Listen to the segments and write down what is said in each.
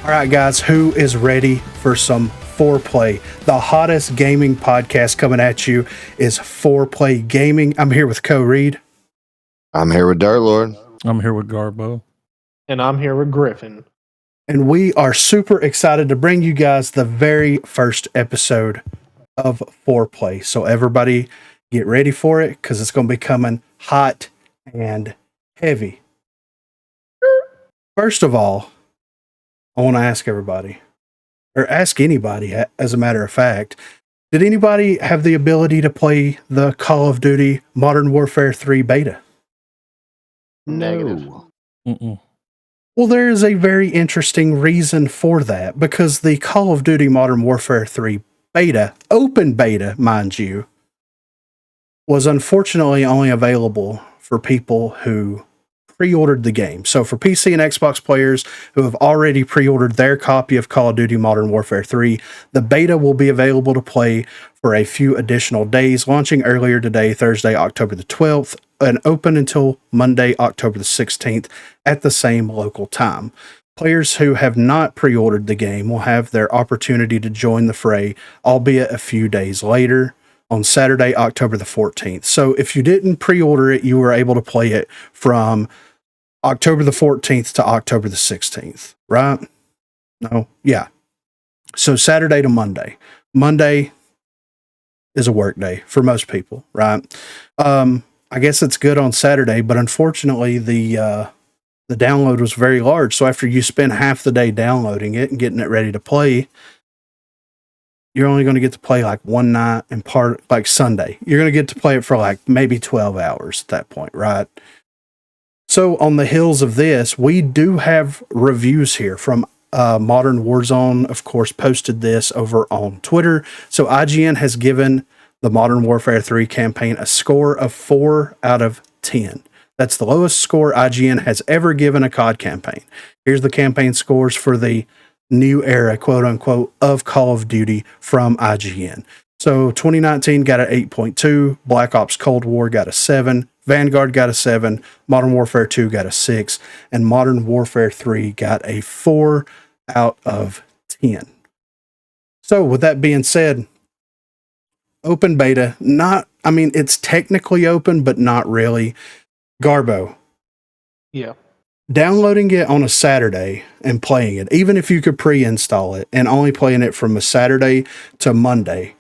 All right, guys, who is ready for some foreplay? The hottest gaming podcast coming at you is Foreplay Gaming. I'm here with Co Reed. I'm here with Dirt Lord. I'm here with Garbo. And I'm here with Griffin. And we are super excited to bring you guys the very first episode of Foreplay. So everybody get ready for it because it's going to be coming hot and heavy. First of all, I want to ask everybody, or ask anybody, as a matter of fact, did anybody have the ability to play the Call of Duty Modern Warfare 3 beta? Negative. Mm-mm. Well, there is a very interesting reason for that, because the Call of Duty Modern Warfare 3 beta, open beta, mind you, was unfortunately only available for people who pre-ordered the game. So for PC and Xbox players who have already pre-ordered their copy of Call of Duty Modern Warfare 3, the beta will be available to play for a few additional days, launching earlier today, Thursday, October the 12th, and open until Monday, October the 16th at the same local time. Players who have not pre-ordered the game will have their opportunity to join the fray, albeit a few days later, on Saturday, October the 14th. So if you didn't pre-order it, you were able to play it from October the 14th to October the 16th, right? No? Yeah. So Saturday to Monday. Monday is a work day for most people, right? I guess it's good on Saturday, but unfortunately the download was very large. So after you spend half the day downloading it and getting it ready to play, you're only going to get to play like one night and part like Sunday. You're going to get to play it for like maybe 12 hours at that point, right? So on the heels of this, we do have reviews here from Modern Warzone, of course, posted this over on Twitter. So IGN has given the Modern Warfare 3 campaign a score of 4 out of 10. That's the lowest score IGN has ever given a COD campaign. Here's the campaign scores for the new era, quote unquote, of Call of Duty from IGN. So 2019 got an 8.2, Black Ops Cold War got a 7, Vanguard got a 7, Modern Warfare 2 got a 6, and Modern Warfare 3 got a 4 out of 10. So with that being said, open beta, it's technically open, but not really. Garbo. Yeah. Downloading it on a Saturday and playing it, even if you could pre-install it and only playing it from a Saturday to Monday,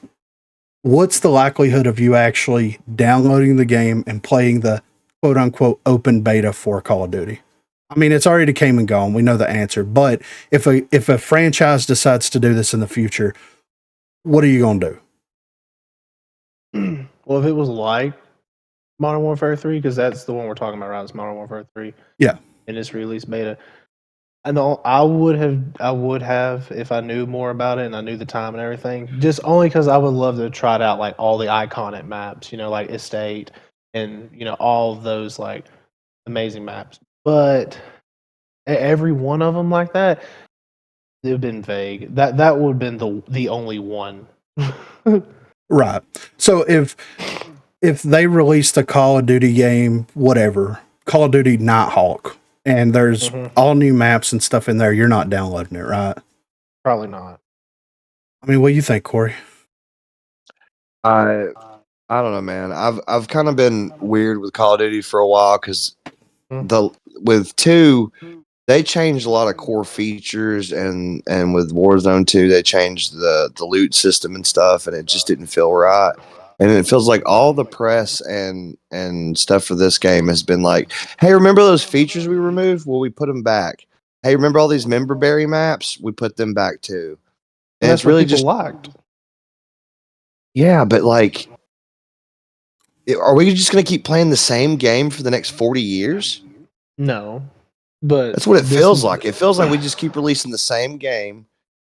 what's the likelihood of you actually downloading the game and playing the quote-unquote open beta for Call of Duty? I mean, it's already came and gone. We know the answer. But if a franchise decides to do this in the future, what are you going to do? Well, if it was like Modern Warfare 3, because that's the one we're talking about, right? It's Modern Warfare 3. Yeah. In its release beta. I know I would have if I knew more about it and I knew the time and everything. Just only because I would love to try it out, like all the iconic maps, like Estate and all of those like amazing maps. But every one of them like that, it would have been vague. That would have been the only one. Right. So if they released a Call of Duty game, whatever, Call of Duty Nighthawk, and there's all new maps and stuff in there, you're not downloading it, right? Probably not. I mean, what do you think, Corey? I don't know, man. I've kind of been weird with Call of Duty for a while because with 2, they changed a lot of core features, and with Warzone 2, they changed the loot system and stuff, and it just didn't feel right. And it feels like all the press and stuff for this game has been like, hey, remember those features we removed? Well, we put them back. Hey, remember all these member berry maps? We put them back too. And that's it's really what people just liked. Yeah, but like, are we just going to keep playing the same game for the next 40 years? No. But that's what it feels like. It feels like we just keep releasing the same game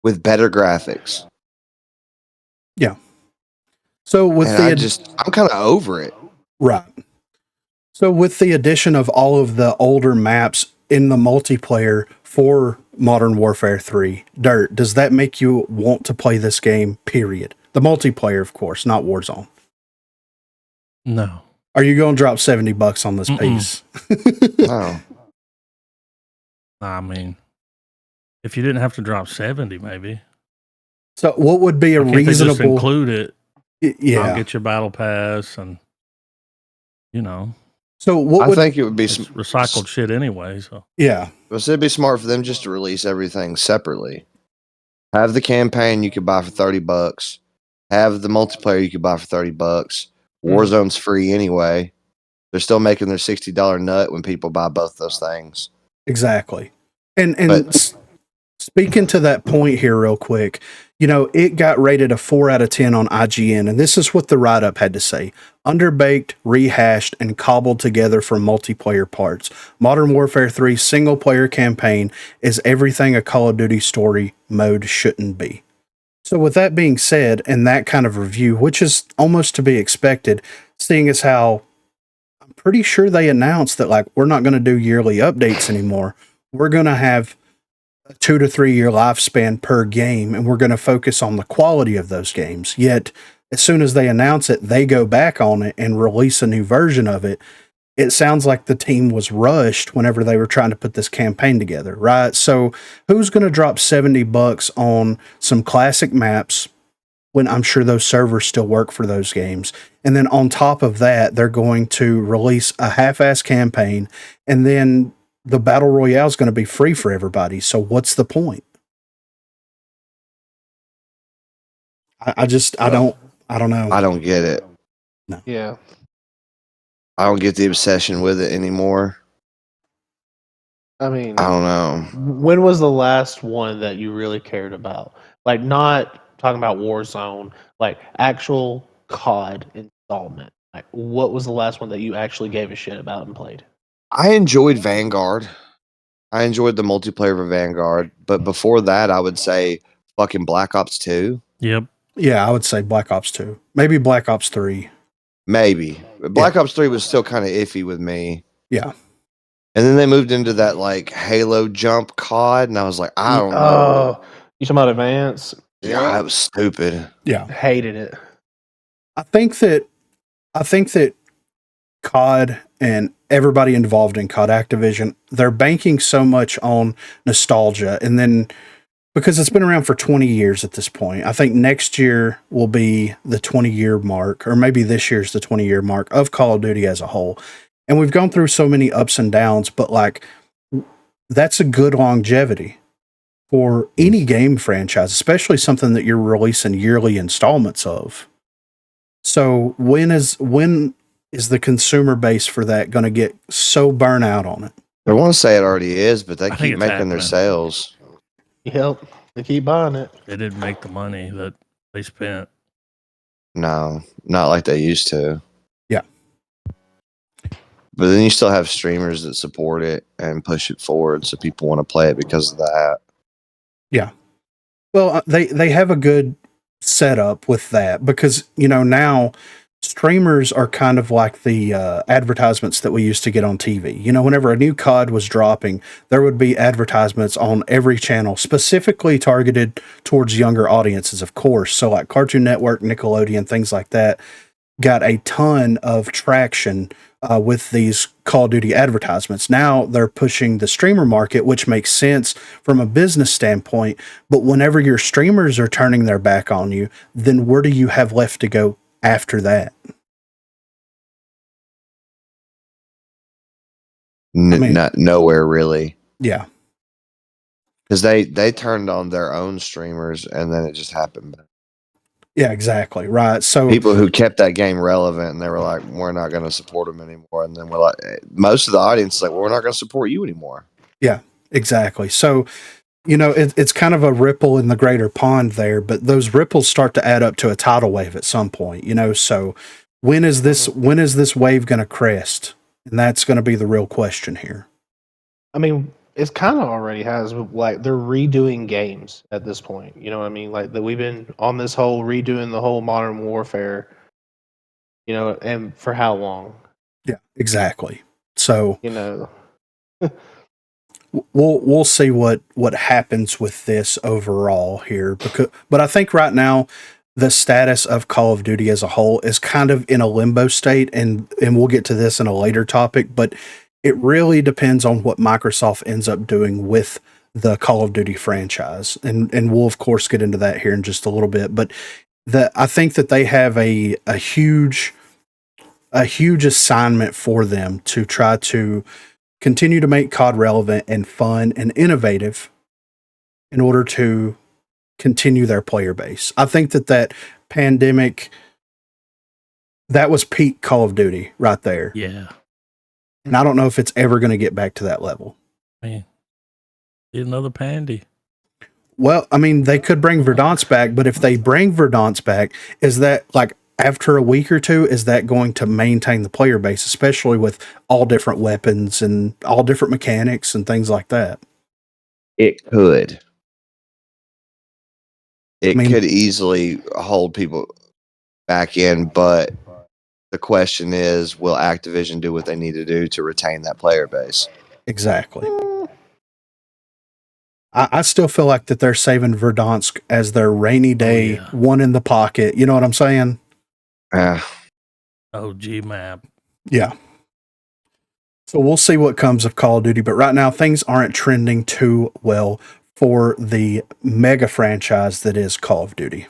with better graphics. Yeah. So with I'm kind of over it. Right. So with the addition of all of the older maps in the multiplayer for Modern Warfare 3, Dirt, does that make you want to play this game, period? The multiplayer, of course, not Warzone. No. Are you going to drop $70 on this piece? No. I mean, If you didn't have to drop 70, maybe. So what would be a Why can't they just reasonable? include it. I'll Yeah. get your battle pass, and you know, So what I would? think it would be it's recycled shit anyway. So Yeah. it'd be smart for them just to release everything separately. Have the campaign you could buy for $30. Have the multiplayer you could buy for $30. Warzone's free anyway. They're still making their $60 nut when people buy both those things. Exactly. And But- speaking to that point here real quick, you know, it got rated a 4 out of 10 on IGN, and this is what the write-up had to say. Underbaked, rehashed, and cobbled together from multiplayer parts. Modern Warfare 3 single-player campaign is everything a Call of Duty story mode shouldn't be. So with that being said, and that kind of review, which is almost to be expected, seeing as how I'm pretty sure they announced that, like, we're not going to do yearly updates anymore. We're going to have a 2 to 3 year lifespan per game, and we're going to focus on the quality of those games. Yet, as soon as they announce it, they go back on it and release a new version of it. It sounds like the team was rushed whenever they were trying to put this campaign together, right? So, who's going to drop $70 on some classic maps when I'm sure those servers still work for those games? And then on top of that, they're going to release a half-ass campaign, and then the battle royale is going to be free for everybody. So what's the point? I don't know. I don't get it. Yeah. I don't get the obsession with it anymore. I mean, I don't know. when was the last one that you really cared about? Like, not talking about Warzone, like actual COD installment. Like, what was the last one that you actually gave a shit about and played? I enjoyed Vanguard. I enjoyed the multiplayer of Vanguard, but before that, I would say fucking Black Ops 2. yep. Yeah, I would say Black Ops 2. Maybe Black Ops 3. Maybe. Black Ops 3 was still kind of iffy with me. Yeah. And then they moved into that like Halo jump COD, and I was like, I don't know. Oh, you talking about Advance? Yeah, that was stupid. Yeah. Hated it. I think that COD and everybody involved in COD Activision, they're banking so much on nostalgia, and then because it's been around for 20 years at this point, I think next year will be the 20-year mark, or maybe this year's the 20-year mark of Call of Duty as a whole. And we've gone through so many ups and downs, but like that's a good longevity for any game franchise, especially something that you're releasing yearly installments of. So when is the consumer base for that going to get so burnt out on it? I want to say it already is, but they I think keep it's making their happening. sales. Yep. They keep buying it. They didn't make the money that they spent. No, not like they used to. Yeah. But then you still have streamers that support it and push it forward, so people want to play it because of that. Well, they have a good setup with that because, you know, now streamers are kind of like the advertisements that we used to get on TV. You know, whenever a new COD was dropping, there would be advertisements on every channel specifically targeted towards younger audiences, of course. So like Cartoon Network, Nickelodeon, things like that got a ton of traction with these Call of Duty advertisements. Now they're pushing the streamer market, which makes sense from a business standpoint. But whenever your streamers are turning their back on you, then where do you have left to go after that? Not nowhere really, Yeah. because they turned on their own streamers, and then it just happened. Yeah, exactly. Right. So People who kept that game relevant, and they were like, "We're not going to support them anymore." And then we're like, most of the audience is like, "Well, we're not going to support you anymore." exactly. So, you know, it's kind of a ripple in the greater pond there, but those ripples start to add up to a tidal wave at some point, you know. So when is this wave going to crest? And that's going to be the real question here. I mean, it's kind of already has. Like, they're redoing games at this point. You know what I mean? Like, that we've been on this whole redoing the whole Modern Warfare, you know, and for how long? Yeah, exactly. So You know, we'll see what happens with this overall here, but I think right now the status of Call of Duty as a whole is kind of in a limbo state, and we'll get to this in a later topic, but it really depends on what Microsoft ends up doing with the Call of Duty franchise. And we'll of course get into that here in just a little bit. But I think that they have a huge assignment for them to try to continue to make COD relevant and fun and innovative in order to continue their player base. I think that pandemic, that was peak Call of Duty right there. Yeah. And I don't know if it's ever going to get back to that level. Man, get another Pandy. Well, I mean, they could bring Verdansk back, but if they bring Verdansk back, is that like after a week or two, is that going to maintain the player base, especially with all different weapons and all different mechanics and things like that? It could. It could easily hold people back in, but the question is, will Activision do what they need to do to retain that player base? Exactly. I still feel like that they're saving Verdansk as their rainy day, one in the pocket. You know what I'm saying? OG map. Yeah. So we'll see what comes of Call of Duty, but right now things aren't trending too well for the mega franchise that is Call of Duty.